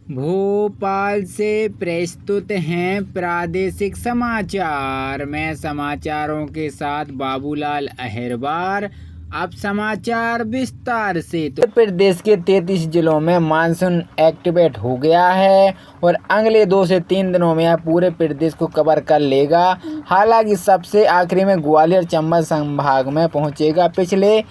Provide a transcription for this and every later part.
भोपाल से प्रस्तुत हैं प्रादेशिक समाचार। मैं समाचारों के साथ बाबूलाल अहिरवार। अब समाचार विस्तार से। उत्तर प्रदेश के 33 जिलों में मानसून एक्टिवेट हो गया है और अगले 2 से 3 दिनों में यह पूरे प्रदेश को कवर कर लेगा। हालांकि सबसे आखिरी में ग्वालियर चंबल संभाग में पहुंचेगा। पिछले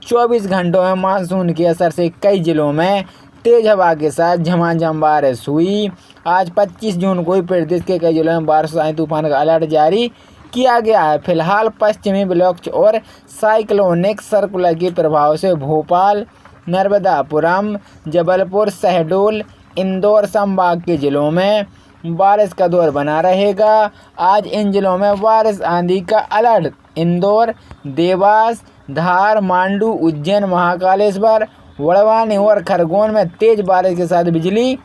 24 घंटों में मानसून के असर से कई जिलों में तेज हवा के साथ झमाझम बारिश हुई। आज 25 जून को ही प्रदेश के कई जिलों में बारिश आई तूफान का अलर्ट जारी किया गया है। फिलहाल पश्चिमी ब्लॉक और साइक्लोनिक सर्कुलर के प्रभाव से भोपाल, नर्मदापुरम, जबलपुर, शहडोल, इंदौर संभाग के जिलों में बारिश का दौर बना रहेगा। आज इन जिलों में बारिश आंधी का अलर्ट इंदौर, देवास, धार, मांडू, उज्जैन, महाकालेश्वर, वड़वानी और खरगोन में तेज बारिश के साथ बिजली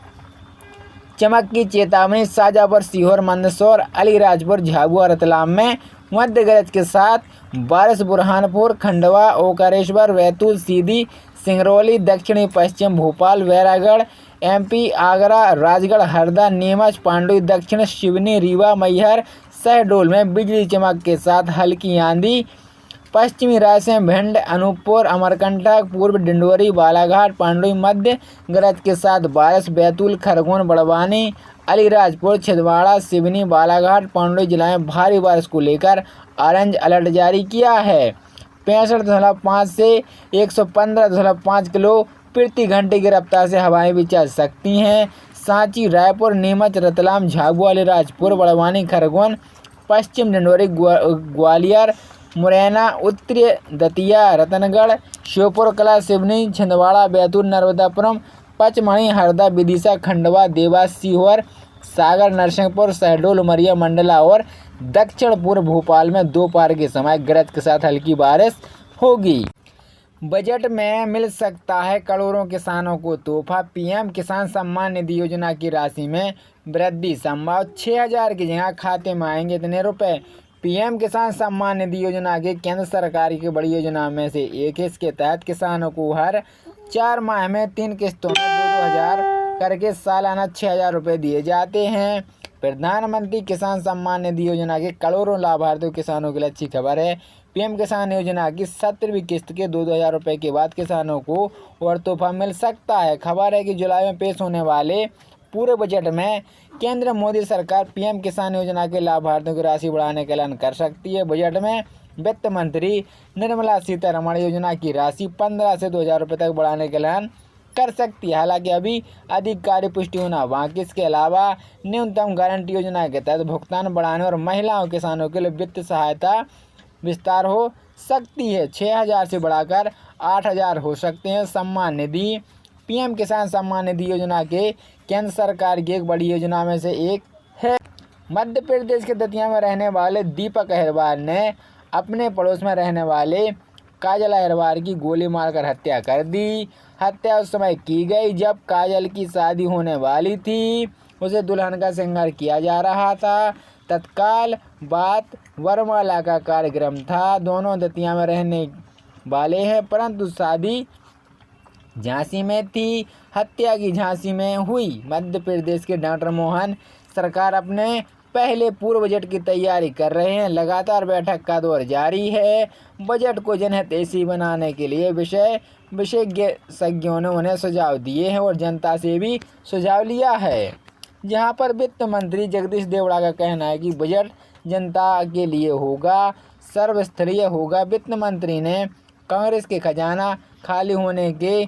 चमक की चेतावनी। शाजापुर, सीहोर, मंदसौर, अलीराजपुर, झाबुआ, रतलाम में मध्य गरज के साथ बारिश। बुरहानपुर, खंडवा, ओकारेश्वर, बैतूल, सीधी, सिंगरौली, दक्षिणी पश्चिम भोपाल, बैरागढ़, एमपी, आगरा, राजगढ़, हरदा, नीमच, पांडुई, दक्षिण सिवनी, रीवा, मैहर, शहडोल में बिजली चमक के साथ हल्की आंधी। पश्चिमी रायसेन, भिंड, अनूपपुर, अमरकंटक, पूर्व डिंडोरी, बालाघाट, पांडुई मध्य गरज के साथ बारिश। बैतूल, खरगोन, बड़वानी, अलीराजपुर, छिंदवाड़ा, सिवनी, बालाघाट, पांडुई जिला में भारी बारिश को लेकर ऑरेंज अलर्ट जारी किया है। 65.5 से 115.5 किलो प्रति घंटे की रफ्तार से हवाएं भी चल सकती हैं। सांची, रायपुर, नीमच, रतलाम, झाबुआ, अलीराजपुर, बड़वानी, खरगोन, पश्चिम डिंडोरी, ग्वालियर, मुरैना, उत्तरी दतिया, रतनगढ़, श्योपुर कला, सिवनी, छिंदवाड़ा, बैतूल, नर्मदापुरम, पचमढ़ी, हरदा, विदिशा, खंडवा, देवास, सीहोर, सागर, नरसिंहपुर, शहडोल, उमरिया, मंडला और दक्षिण पूर्व भोपाल में दोपहर के समय गरज के साथ हल्की बारिश होगी। बजट में मिल सकता है करोड़ों किसानों को तोहफा। पीएम किसान सम्मान निधि योजना की राशि में वृद्धि संभव। 6,000 की जगह खाते में आएंगे इतने रुपए। पीएम किसान सम्मान निधि योजना के केंद्र सरकार की बड़ी योजना में से एक है। इसके तहत किसानों को हर 4 माह में 3 किस्तों में 2,000 करके सालाना 6,000 रुपये दिए जाते हैं। प्रधानमंत्री किसान सम्मान निधि योजना के करोड़ों लाभार्थी किसानों के लिए अच्छी खबर है। पीएम किसान योजना की 17वीं किस्त के 2,000 रुपये के बाद किसानों को और तोहफा मिल सकता है। खबर है कि जुलाई में पेश होने वाले पूरे बजट में केंद्र मोदी सरकार पीएम किसान योजना के लाभार्थियों की राशि बढ़ाने का ऐलान कर सकती है। बजट में वित्त मंत्री निर्मला सीतारमण योजना की राशि 15 से 2,000 रुपये तक बढ़ाने का ऐलान कर सकती है। हालांकि अभी अधिकारी पुष्टि होना बाकी। इसके अलावा न्यूनतम गारंटी योजना के तहत भुगतान बढ़ाने और महिलाओं किसानों के लिए वित्त सहायता विस्तार हो सकती है। 6,000 से बढ़ाकर 8,000 हो सकते हैं। सम्मान निधि पीएम किसान सम्मान निधि योजना के केंद्र सरकार की एक बड़ी योजना में से एक है। मध्य प्रदेश के दतिया में रहने वाले दीपक अहिरवार ने अपने पड़ोस में रहने वाले काजल अहिरवार की गोली मारकर हत्या कर दी। हत्या उस समय की गई जब काजल की शादी होने वाली थी। उसे दुल्हन का श्रृंगार किया जा रहा था। तत्काल बात वरमाला का कार्यक्रम था। दोनों दतिया में रहने वाले हैं, परंतु शादी झांसी में थी। हत्या की झांसी में हुई। मध्य प्रदेश के डॉक्टर मोहन सरकार अपने पहले पूर्व बजट की तैयारी कर रहे हैं। लगातार बैठक का दौर जारी है। बजट को जनहितैषी बनाने के लिए विशेषज्ञों ने उन्हें सुझाव दिए हैं और जनता से भी सुझाव लिया है। जहां पर वित्त मंत्री जगदीश देवड़ा का कहना है कि बजट जनता के लिए होगा, सर्वस्तरीय होगा। वित्त मंत्री ने कांग्रेस के खजाना खाली होने के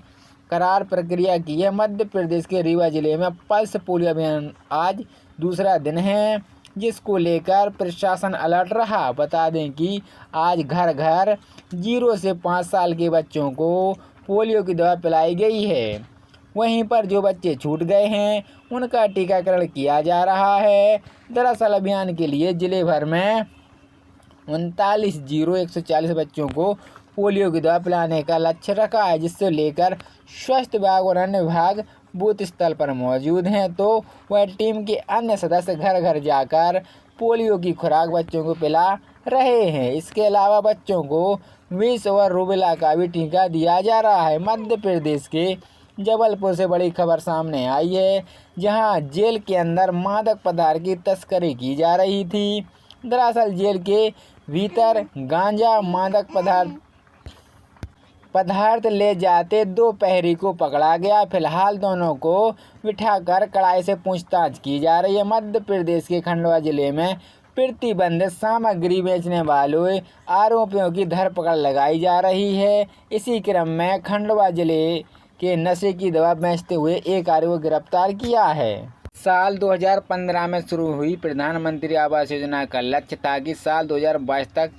करार प्रक्रिया की है। मध्य प्रदेश के रीवा जिले में पल्स पोलियो अभियान आज दूसरा दिन है, जिसको लेकर प्रशासन अलर्ट रहा। बता दें कि आज घर घर 0 से 5 साल के बच्चों को पोलियो की दवा पिलाई गई है। वहीं पर जो बच्चे छूट गए हैं उनका टीकाकरण किया जा रहा है। दरअसल अभियान के लिए जिले भर में 39,140 बच्चों को पोलियो की दवा पिलाने का लक्ष्य रखा है, जिससे लेकर स्वास्थ्य विभाग और अन्य विभाग बूथ स्थल पर मौजूद हैं, तो वह टीम के अन्य सदस्य घर घर जाकर पोलियो की खुराक बच्चों को पिला रहे हैं। इसके अलावा बच्चों को 20 और रूबेला का भी टीका दिया जा रहा है। मध्य प्रदेश के जबलपुर से बड़ी खबर सामने आई है, जहां जेल के अंदर मादक पदार्थ की तस्करी की जा रही थी। दरअसल जेल के भीतर गांजा मादक पदार्थ ले जाते 2 प्रहरी को पकड़ा गया। फिलहाल दोनों को बिठाकर कड़ाई से पूछताछ की जा रही है। मध्य प्रदेश के खंडवा जिले में प्रतिबंधित सामग्री बेचने वाले आरोपियों की धरपकड़ लगाई जा रही है। इसी क्रम में खंडवा जिले के नशे की दवा बेचते हुए एक आरोपी को गिरफ्तार किया है। साल 2015 में शुरू हुई प्रधानमंत्री आवास योजना का लक्ष्य था कि साल 2022 तक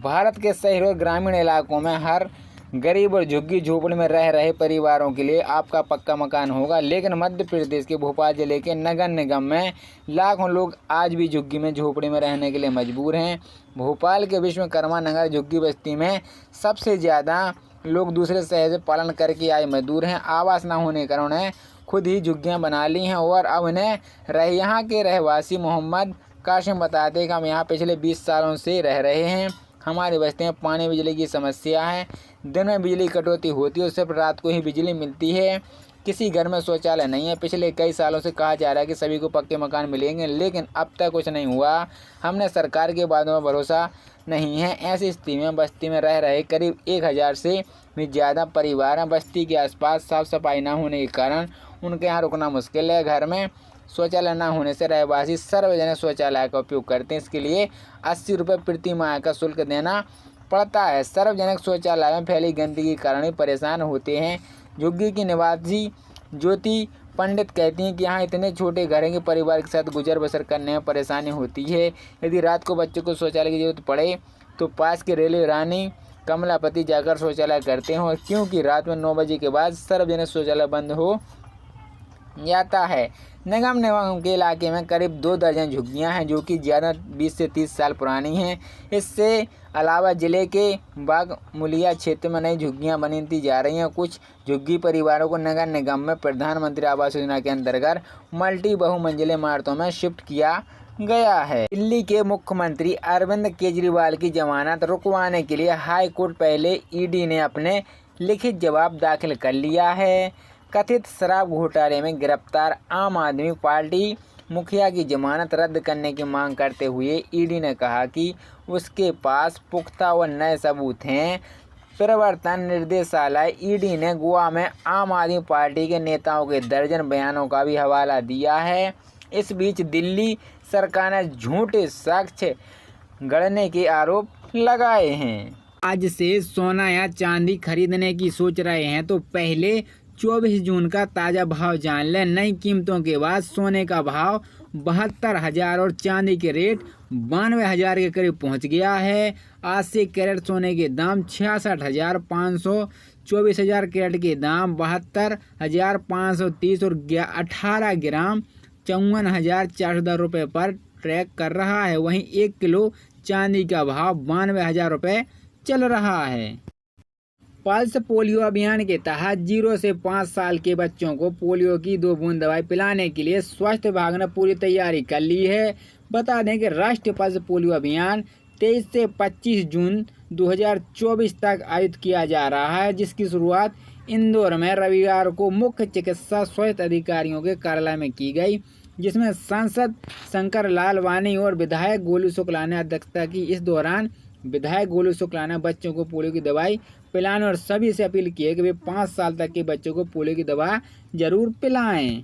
भारत के शहरों और ग्रामीण इलाकों में हर गरीब और झुग्गी झोपड़ी में रह रहे परिवारों के लिए आपका पक्का मकान होगा। लेकिन मध्य प्रदेश के भोपाल जिले के नगर निगम में लाखों लोग आज भी झुग्गी में झोपड़ी में रहने के लिए मजबूर हैं। भोपाल के विश्वकर्मा नगर झुग्गी बस्ती में सबसे ज़्यादा लोग दूसरे शहर से पालन करके आए मजदूर हैं। आवास न होने के कारण उन्हें खुद ही झुग्गियाँ बना ली हैं और अब उन्हें यहाँ के रहवासी मोहम्मद कासिम बताते हैं कि हम यहाँ पिछले 20 सालों से रह रहे हैं। हमारी बस्ती में पानी बिजली की समस्या है। दिन में बिजली कटौती होती है, सिर्फ रात को ही बिजली मिलती है। किसी घर में शौचालय नहीं है। पिछले कई सालों से कहा जा रहा है कि सभी को पक्के मकान मिलेंगे, लेकिन अब तक कुछ नहीं हुआ। हमने सरकार के वादों में भरोसा नहीं है। ऐसी स्थिति में बस्ती में रह रहे करीब 1000 से भी ज़्यादा परिवार हैं। बस्ती के आसपास साफ सफाई न होने के कारण उनके यहाँ रुकना मुश्किल है। घर में शौचालय न होने से रहवासी सार्वजनिक शौचालय का उपयोग करते हैं। इसके लिए 80 रुपये प्रति माह का शुल्क देना पड़ता है। सार्वजनिक शौचालय में फैली गंदगी के कारण परेशान होते हैं। झुग्गी की निवासी ज्योति पंडित कहती हैं कि यहाँ इतने छोटे घर हैं कि परिवार के साथ गुजर बसर करने में परेशानी होती है। यदि रात को बच्चों को शौचालय की जरूरत पड़े तो पास के रेलवे रानी कमलापति जाकर शौचालय करते हैं, और क्योंकि रात में 9 बजे के बाद सार्वजनिक शौचालय बंद हो जाता है। निगम के इलाके में करीब 2 दर्जन झुग्गियाँ हैं, जो कि ज़्यादा 20 से 30 साल पुरानी हैं। इससे अलावा जिले के बागमुलिया क्षेत्र में नई झुग्गियाँ बनती जा रही हैं। कुछ झुग्गी परिवारों को नगर निगम में प्रधानमंत्री आवास योजना के अंतर्गत मल्टी बहुमंजिले इमारतों में शिफ्ट किया गया है। दिल्ली के मुख्यमंत्री अरविंद केजरीवाल की जमानत रुकवाने के लिए हाई कोर्ट पहले ईडी ने अपने लिखित जवाब दाखिल कर लिया है। कथित शराब घोटाले में गिरफ्तार आम आदमी पार्टी मुखिया की जमानत रद्द करने की मांग करते हुए ईडी ने कहा कि उसके पास पुख्ता व नए सबूत हैं। प्रवर्तन निर्देशालय ईडी ने गोवा में आम आदमी पार्टी के नेताओं के दर्जन बयानों का भी हवाला दिया है। इस बीच दिल्ली सरकार ने झूठे साक्ष्य गढ़ने के आरोप लगाए हैं। आज से सोना या चांदी खरीदने की सोच रहे हैं तो पहले 24 जून का ताज़ा भाव जान लें। नई कीमतों के बाद सोने का भाव 72,000 और चांदी के रेट 92,000 के करीब पहुंच गया है। 80 कैरेट सोने के दाम 66,500, 24,000 कैरेट के दाम 72,530 और 18 ग्राम 54,410 रुपये पर ट्रैक कर रहा है। वहीं 1 किलो चांदी का भाव 92,000 रुपये चल रहा है। पल्स पोलियो अभियान के तहत 0 से 5 साल के बच्चों को पोलियो की 2 बूंद दवाई पिलाने के लिए स्वास्थ्य विभाग ने पूरी तैयारी कर ली है। बता दें कि राष्ट्रीय पल्स पोलियो अभियान 23 से 25 जून 2024 तक आयोजित किया जा रहा है, जिसकी शुरुआत इंदौर में रविवार को मुख्य चिकित्सा स्वास्थ्य अधिकारियों के कार्यालय में की गई, जिसमें सांसद शंकर लाल वानी और विधायक गोलू शुक्ला ने अध्यक्षता की। इस दौरान विधायक गोलू शुक्ला ने बच्चों को पोलियो की दवाई पिलाने और सभी से अपील की है कि वे 5 साल तक के बच्चों को पोलियो की दवा जरूर पिलाएं।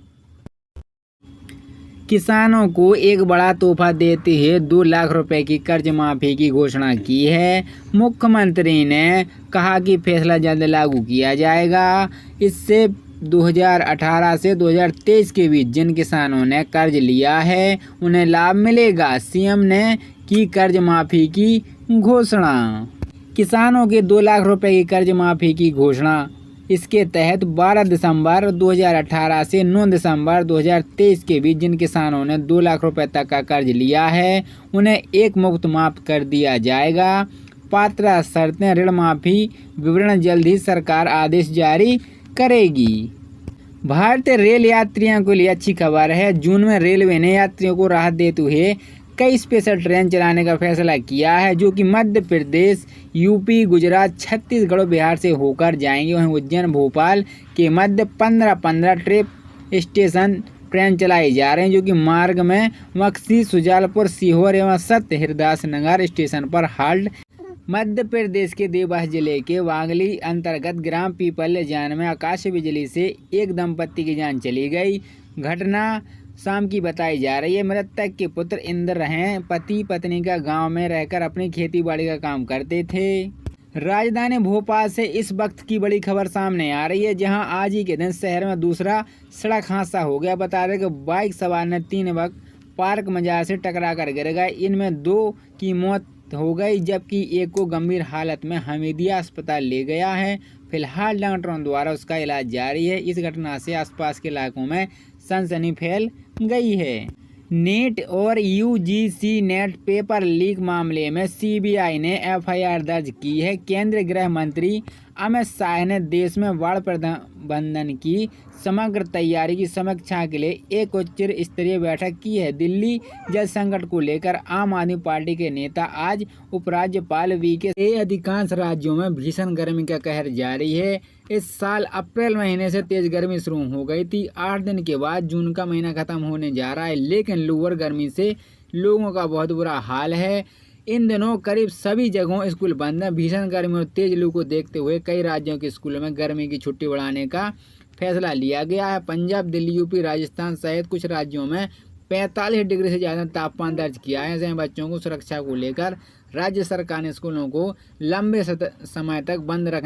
किसानों को एक बड़ा तोहफा देते हुए 2 लाख रुपए की कर्ज माफी की घोषणा की है। मुख्यमंत्री ने कहा कि फैसला जल्द लागू किया जाएगा। इससे 2018 से 2023 के बीच जिन किसानों ने कर्ज लिया है उन्हें लाभ मिलेगा। सीएम ने की कर्ज माफी की घोषणा। किसानों के 2 लाख रुपए की कर्ज माफी की घोषणा। इसके तहत 12 दिसंबर 2018 से 9 दिसंबर 2023 के बीच जिन किसानों ने 2 लाख रुपए तक का कर्ज लिया है उन्हें एक मुफ्त माफ कर दिया जाएगा। पात्रता शर्तें ऋण माफी विवरण जल्द ही सरकार आदेश जारी करेगी। भारतीय रेल यात्रियों के लिए अच्छी खबर है। जून में रेलवे ने यात्रियों को राहत देते हुए कई स्पेशल ट्रेन चलाने का फैसला किया है, जो कि मध्य प्रदेश, यूपी, गुजरात, छत्तीसगढ़ और बिहार से होकर जाएंगे। वहीं उज्जैन भोपाल के मध्य 15 ट्रिप स्टेशन ट्रेन चलाई जा रही हैं, जो कि मार्ग में मक्सी, सुजालपुर, सीहोर एवं सत्य हरिदास नगर स्टेशन पर हाल्ट। मध्य प्रदेश के देवास जिले के वांगली अंतर्गत ग्राम पीपल्य जान में आकाशीय बिजली से एक दंपत्ति की जान चली गई। घटना शाम की बताई जा रही है। मृतक के पुत्र इंद्र हैं। पति पत्नी का गांव में रहकर अपनी खेती बाड़ी का काम करते थे। राजधानी भोपाल से इस वक्त की बड़ी खबर सामने आ रही है, जहां आज ही के दिन शहर में दूसरा सड़क हादसा हो गया। बता दें कि बाइक सवार ने 3 युवक पार्क मजार से टकराकर गिर गए। इनमें 2 की मौत हो गई, जबकि एक को गंभीर हालत में हमीदिया अस्पताल ले गया है। फिलहाल डॉक्टरों द्वारा उसका इलाज जारी है। इस घटना से आसपास के इलाकों में सनसनी फैल गई है। नेट और यूजीसी नेट पेपर लीक मामले में सीबीआई ने एफआईआर दर्ज की है। केंद्रीय गृह मंत्री अमित शाह ने देश में बाढ़ प्रबंधन की समग्र तैयारी की समीक्षा के लिए एक उच्च स्तरीय बैठक की है। दिल्ली जल संकट को लेकर आम आदमी पार्टी के नेता आज उपराज्यपाल वीके अधिकांश राज्यों में भीषण गर्मी का कहर जारी है। इस साल अप्रैल महीने से तेज गर्मी शुरू हो गई थी। 8 दिन के बाद जून का महीना खत्म होने जा रहा है, लेकिन लोअर गर्मी से लोगों का बहुत बुरा हाल है। इन दिनों करीब सभी जगहों स्कूल बंद है। भीषण गर्मी और तेज लू को देखते हुए कई राज्यों के स्कूलों में गर्मी की छुट्टी बढ़ाने का फैसला लिया गया है। पंजाब, दिल्ली, यूपी, राजस्थान सहित कुछ राज्यों में 45 डिग्री से ज़्यादा तापमान दर्ज किया है। ऐसे में बच्चों को सुरक्षा को लेकर राज्य सरकार ने स्कूलों को लंबे समय तक बंद रखने